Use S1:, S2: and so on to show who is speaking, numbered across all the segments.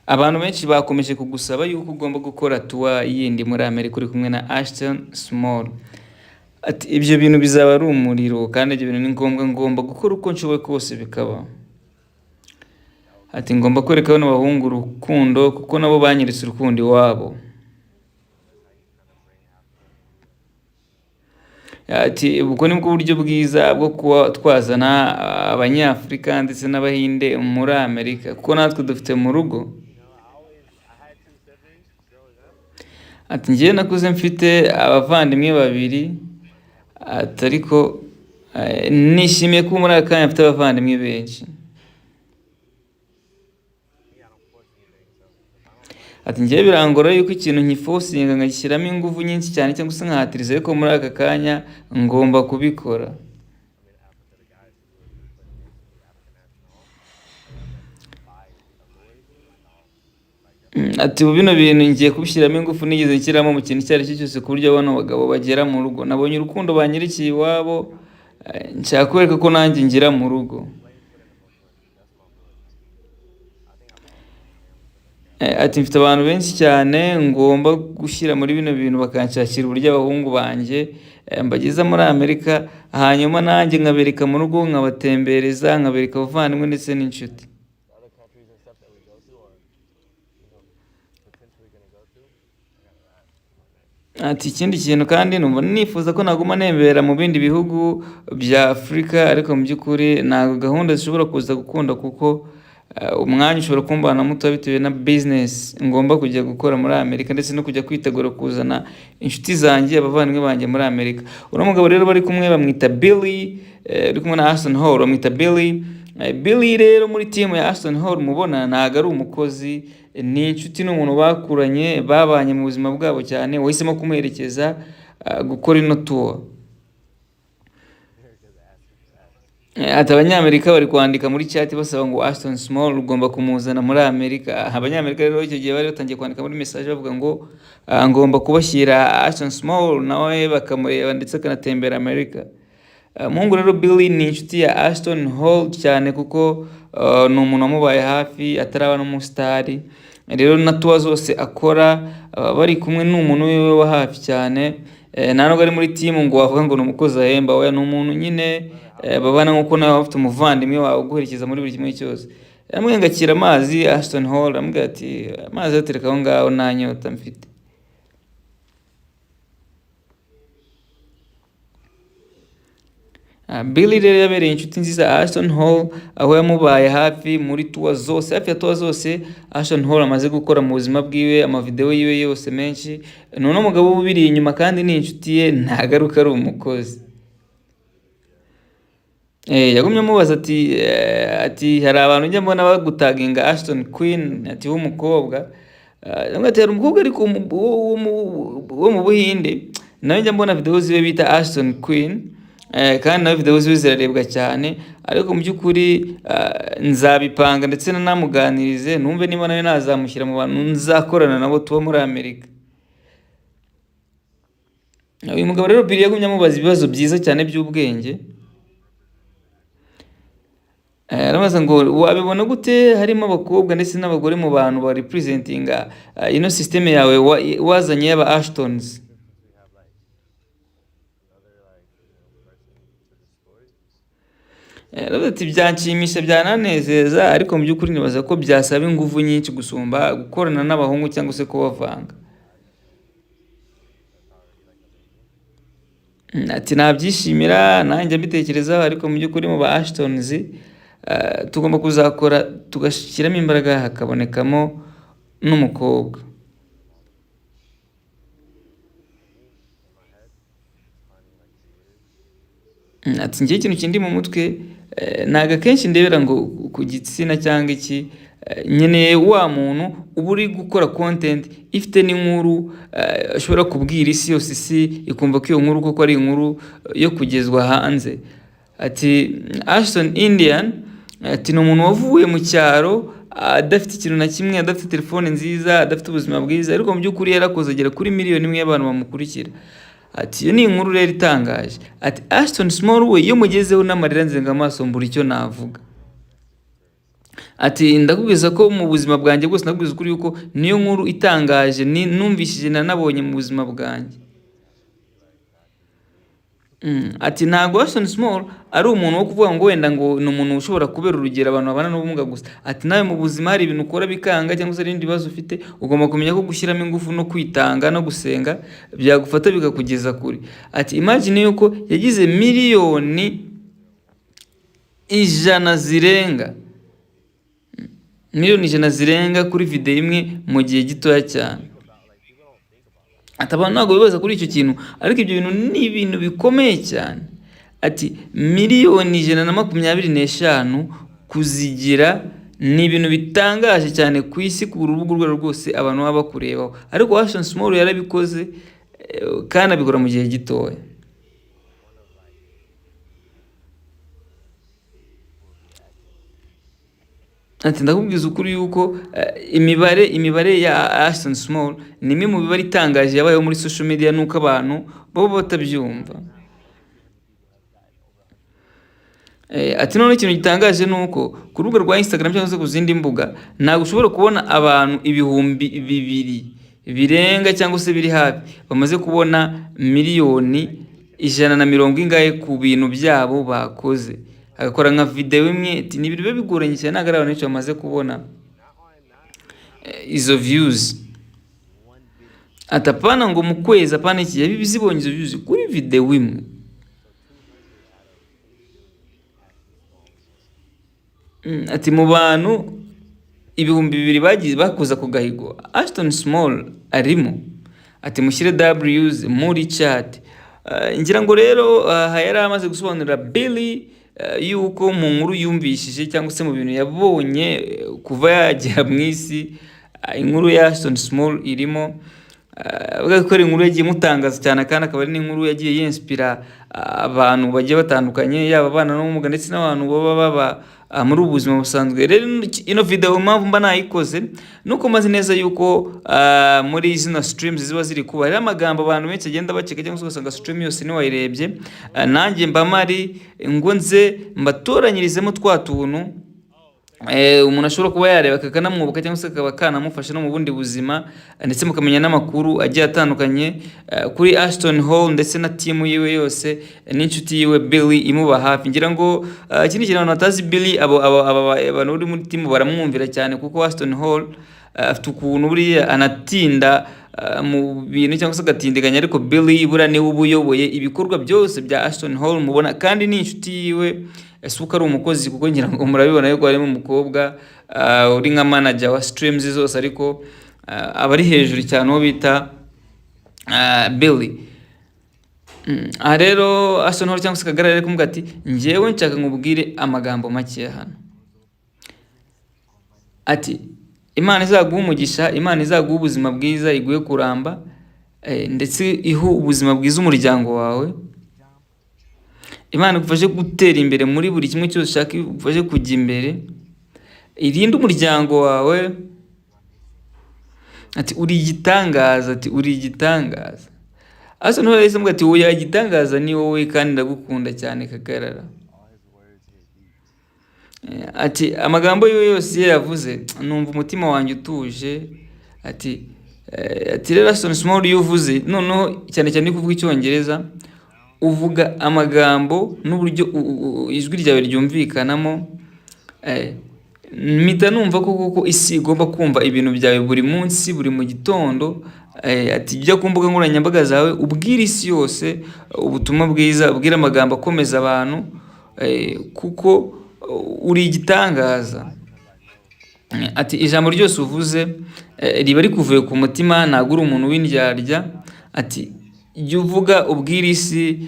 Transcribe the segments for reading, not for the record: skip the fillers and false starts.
S1: abantu benshi bakomeje kugusaba yuko ugomba gukora tour yindi muri Amerika uri kumwe na Ashton Small. Ati ibyo bintu bizaba ari umuriro kandi ibyo bintu ni ngombwa, ngomba gukora uko nshoboye kose bikaba. Ati ngomba kwereka bano bahungu urukundo kuko nabo banyeretse urukundo iwabo. Ati ubwo ni bwo buryo bwiza bwo kuba twazana abanyafurika ndetse n'abahinde muri Amerika kuko natwe dufite mu rugo. Ati njyewe nakuze mfite abavandimwe babiri, ati ariko nishimiye ko muri aka kanya mfite abavandimwe benshi. Ati njyewe birangora yuko ikintu nkifosinga nkagishyiramo ingufu nyinshi cyane cyangwa se nkahatiriza, ariko muri aka kanya ngomba kubikora. Ati ubu bino bintu ngiye kubishyiramo ingufu nigeze nshyiramo mu kintu icyo ari cyo cyose ku buryo abana bagabo bagera mu rugo. Nabonye urukundo banyirikiye iwabo, nshaka kwereka ko nanjye ngira mu rugo. Ati mfite abantu benshi cyane ngomba gushyira muri bino bintu bakanshakira uburyo abahungu banjye mbageza muri Amerika, hanyuma nanjye nkabereka mu rugo, nkabatembereza, nkabereka abavandimwe ndetse n'inshuti. Ati ikindi kintu kandi numva nifuza ko naguma nembera mu bindi bihugu bya Afurika, ariko mu by'ukuri ntabwo gahunda zishobora kuza gukunda kuko umwanya ushobora kumbana muto bitewe na business ngomba kujya gukora muri Amerika ndetse no kujya kwitegura kuzana inshuti zanjye, abavandimwe banjye muri Amerika. Uno mugabo rero bari kumwe bamwita Billy, uri kumwe na Ashton Hall bamwita Billy. Billy rero muri team ya Ashton Hall mubona ntago ari umukozi, ni inshuti n'umuntu bakuranye babanye mu buzima bwabo cyane, wahisemo kumuherekeza gukora ino tour. Ati abanyamerika bari kwandika muri chat basaba ngo Ashton Small ugomba kumuzana muri Amerika. Abanyamerika rero icyo gihe bari batangiye kwandika muri message bavuga ngo ngomba kubashyira Ashton Small nawe bakamureba ndetse akanatembera Amerika. Mungu rero Billy ni inshuti ya Ashton Hall cyane kuko ni umuntu wamubaye hafi ataraba n'umusitari. Rero na tour zose akora bari kumwe n'umuntu wiwe wa hafi cyane. Nta nubwo ari muri team ngo wavuga ngo ni umukozi ahemba, oya ni umuntu nyine babana nk'uko nawe bafite umuvandimwe wawe uguherekeza muri buri kimwe cyose. Amwe ngakira amazi Ashton Hall amubwira ati amazi atereka aho ngaho nta nyota mfite. Billy rero yabereye inshuti nziza Ashton Hall, aho yamubaye hafi muri tour zose, hafi ya tour zose Ashton Hall amaze gukora mu buzima bwiwe, amavideo yiwe yose menshi. None umugabo ubiri inyuma kandi ni inshuti ye, ntagaruka ari umukozi. Yagumye amubaza ati hari abantu njya mbona bagutaginga Ashton Queen, ati w'umukobwa. Ngatera umukobwa ariko wo mu Buhinde, nawe njya mbona video ziwe bita Ashton Queen. Kandi nawe video ziwe zirarebwa cyane, ariko mu by'ukuri nzabipanga ndetse namuganirize numve niba nawe nazamushyira mu bantu nzakorana nabo tuba muri Amerika. Uyu mugabo rero Billy yagumye amubaza ibibazo byiza cyane by'ubwenge. Arabaza ngo wabibona gute harimo abakobwa ndetse n'abagore mu bantu ba representinga ino system yawe wazanye y'aba Ashtons. Ati byanshimisha byananezeza, ariko mu by'ukuri nibaza ko byasaba ingufu nyinshi gusumba gukorana n'abahungu cyangwa se kubavanga. Ati nabyishimira nanjye mbitekerezaho, ariko mu by'ukuri mu ba Ashtons tugomba kuzakora tugashyiramo imbaraga hakabonekamo n'umukobwa. Ati njye ikintu kindi mu mutwe ntago akenshi ndebera ngo ku gitsina cyangwa iki, nkeneye wa muntu uba uri gukora content ifite n'inkuru ashobora kubwira isi yose, isi ikumva ko iyo nkuru koko ari inkuru yo kugezwa hanze. Ati Ashton Indian, ati ni umuntu wavuye mu cyaro adafite ikintu na kimwe, adafite telefone nziza, adafite ubuzima bwiza, ariko mu by'ukuri yarakoze agera kuri 1 million y'abantu bamukurikira. Ati iyo ni inkuru rero itangaje. Ati Ashton Small we iyo mugezeho n'amarira nzenga amaso mbura icyo navuga. ati ndakubwiza ko mu buzima bwanjye bwose ndakubwiza ukuri yuko niyo nkuru itangaje numvishije nanabonye mu buzima bwanjye. Ati ntabwo Ashton Small ari umuntu wo kuvuga ngo wenda ngo ni umuntu ushobora kubera urugero abantu babana n'ubumuga gusa. Ati nawe mu buzima hari ibintu ukora bikanga cyangwa se ari ibindi bibazo ufite, ugomba kumenya ko gushyiramo ingufu no kwitanga no gusenga byagufata bikakugeza kure. Ati imagine yuko yagize miliyoni 100 zirenga, miliyoni 100 zirenga kuri video imwe mu gihe gitoya cyane. Ati abantu ntabwo bibaza kuri icyo kintu, ariko ibyo bintu ni ibintu bikomeye cyane. Ati miliyoni 125 kuzigira ni ibintu bitangaje cyane ku isi, ku rubuga urwo rwose abantu baba bakurebaho, ariko Ashton Small yarabikoze kandi abikora mu gihe gitoya. Ati ndakubwiza ukuri yuko imibare ya Ashton Small ni imwe mu mibare itangaje yabayeho muri social media, nuko abantu baba batabyumva. Ati none ikintu gitangaje nuko ku rubuga rwa Instagram cyangwa se ku zindi mbuga ntabwo ushobora kubona abantu 2,000 birenga cyangwa se biri hafi bamaze kubona miliyoni 120 ku bintu byabo bakoze, agakora nka video imwe. Ati ni ibintu bigoranye cyane, ntabwo ari abantu benshi bamaze kubona izo views. Atapana ngo mu kwezi, apana iki, yabizibonye izo views kuri video imwe. Ati mu bantu 2,000 bagize bakuza ku gahigo Ashton Small arimo. Ati mushyire W's muri chat. Ngira ngo rero yari amaze gusobanurira Billy yuko mu nkuru yumvishije cyangwa se mu bintu yabonye kuva yagera mu isi, inkuru ya Ashton Small irimo. Avuga ko ari inkuru yagiye mutangaza cyane, kandi akaba ari n'inkuru yagiye yinspira abantu bagiye batandukanye, yaba abana n'ubumuga ndetse n'abantu baba muri ubuzima busanzwe. Rero ino video mpamvu mba nayikoze nuko maze neza yuko muri zino streams ziba ziri kuba hari amagambo abantu benshi agenda baceka cyangwa se ugasanga stream yose ni wayirebye. Nanjye mba mari ngo nze mbatoranyirizemo twa tuntu umuntu ashobora kuba yareba kakanamwubuka cyangwa se kakaba kanamufasha no mu bundi buzima, ndetse mukamenya n'amakuru agiye atandukanye kuri Ashton Hall ndetse na team yiwe yose n'inshuti yiwe Billy imuba hafi. Ngira ngo ikindi kintu abantu batazi, Billy abantu uri muri team baramwumvira cyane, kuko Ashton Hall afite ukuntu buriya anatinda mu bintu cyangwa se agatindiganya, ariko Billy buriya niwe ubuyoboye ibikorwa byose bya Ashton Hall mubona, kandi ni inshuti yiwe. Suka ari umukozi, kuko ngira ngo murabibona yuko harimo umukobwa uri nka manager wa streams zose, ariko aba ari hejuru cyane uwo bita Billy. Rero Ashton Hall cyangwa se Kagarara ari kumubwira ati njyewe nshaka nkubwire amagambo make hano. Ati Imana izaguha umugisha, Imana izaguha ubuzima bwiza, iguhe kuramba, ndetse iho ubuzima bwiza umuryango wawe. Imana igufashe gutera imbere muri buri kimwe cyose ushaka, igufashe kujya imbere, irinde umuryango wawe. Ati uri igitangaza, ati uri igitangaza. Ashton Hall yahise avuga ati wowe igitangaza ni wowe, kandi ndagukunda cyane Kagarara. Ati amagambo yiwe yose yavuze numva umutima wanjye utuje. Ati rero Ashton Small yuvuze noneho cyane cyane kuvuga icyongereza, uvuga amagambo n'uburyo ijwi ryawe ryumvikanamo, mpita numva ko isi igomba kumva ibintu byawe buri munsi, buri mu gitondo. Ati jya ku mbuga nkoranyambaga zawe ubwira isi yose ubutumwa bwiza, ubwira amagambo akomeza abantu, kuko uri igitangaza. Ati ijambo ryose uvuze riba rikuvuye ku mutima, ntabwo uri umuntu w'indyarya. Ati jya uvuga ubwira isi,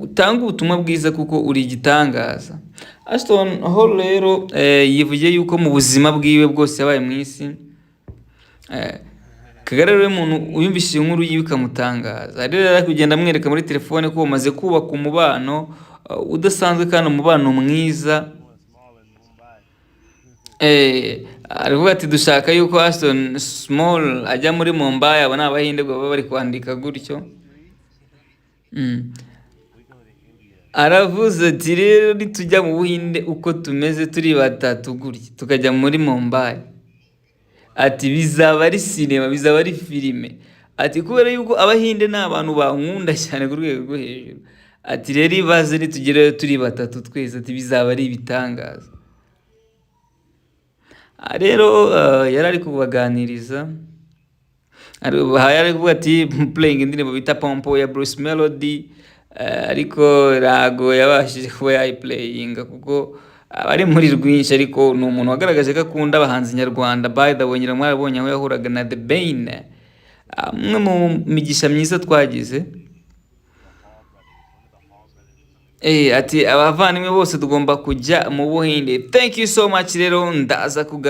S1: utanga ubutumwa bwiza, kuko uri igitangaza. Ashton Hall rero yivugiye yuko mu buzima bwiwe bwose yabaye mu isi, Kagarara rero umuntu uyumvishije inkuru yiwe ikamutangaza. Rero ari kugenda amwereka muri telefone ko bamaze kubaka umubano udasanzwe kandi umubano mwiza. Aravuga ati dushaka yuko Ashton Small ajya muri Mumbai, abo ni Abahinde baba bari kwandika gutyo. aravuze ati rero nitujya mu Buhinde uko tumeze turi batatu gutya tukajya muri Mumbai, ati bizaba ari sinema, bizaba ari filime, ati kubera yuko Abahinde ni abantu bankunda cyane ku rwego rwo hejuru, ati rero ibaze nitugerayo turi batatu twese, ati bizaba ari ibitangaza. Rero yari ari kubaganiriza, yari kuvuga ati playing indirimbo bita Pompo ya Bruce Melody, ariko ntago yabashije kuba yayiplayinga kuko ari muri rwinshi, ariko ni umuntu wagaragaje ko akunda abahanzi nyarwanda. By the way, mwarabonye aho yahuraga na The Bane, umwe mu migisha myiza twagize. Ati abavandimwe bose tugomba kujya mu Buhinde. Thank you so much, rero ndaza kugaruka.